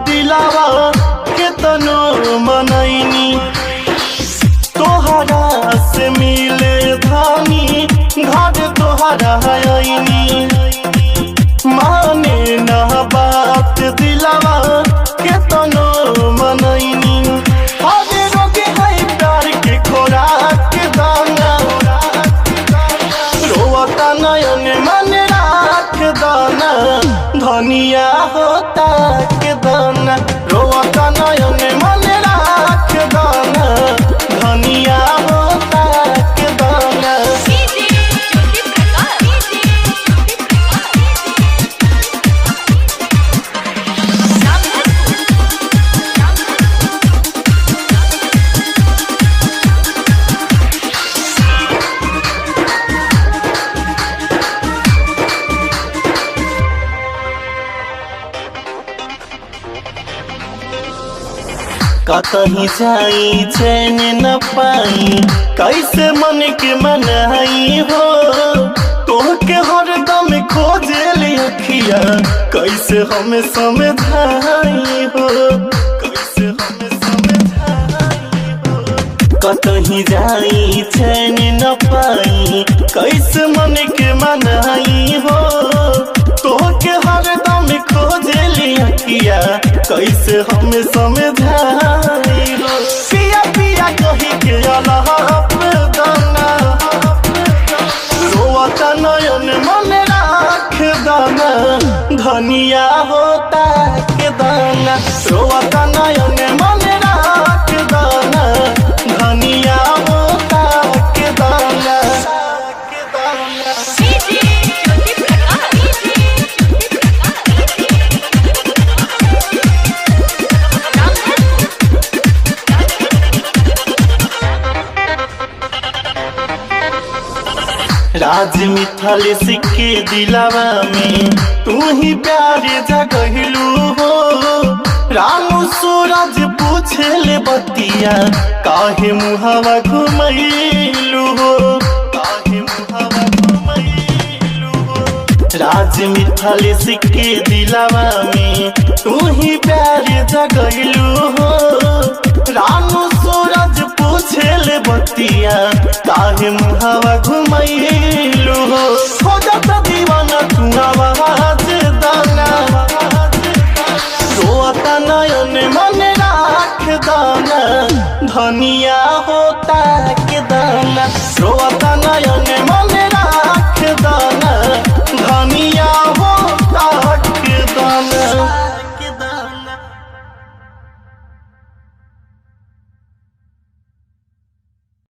दिलावा के तनो मनैनी तोहरा से मिले धानी घर तोहरा आईनी माने न बात दिलावा के तनो मनैनी हरे रोगे है प्यार के खोराक दाना रोता नयन मन राख दाना धनिया होता के दाना रोता नयन मन राख दाना धनिया होता के दाना। कतही जाई चैन न पाई कैसे मन के मनाई हो तोहके हरदम खोजे अखिया कैसे हमें समझाई हो कैसे हमें समझाई हो। कतही जाई चैन न पाई कैसे मन के मनाई हो तोहके हरदम खोजे अखिया कैसे हमें समझाई हो। पिया पिया कही के अलाप दाना रोता नयन मन राख दाना धनिया होता के दाना रोता नयन मन राख दाना धनिया होता के दाना के दाना। राज मिथल सिक्के दिलावा में तू ही प्यार जगहिलू हो रामू सूरज पूछे ले बतिया काहे मुहावा घुमैलू हो काहे मुहावा घुमैलू हो। राज मिथल सिक्के दिलावा में तू ही प्यार जगहिलू हो रामू सूरज पूछे ले बतिया काहे मुहावा घुमैलू हो। हो जाता दीवाना तू आवाज दाना रोता नयन मन राख दाना धनिया होता के दाना रोता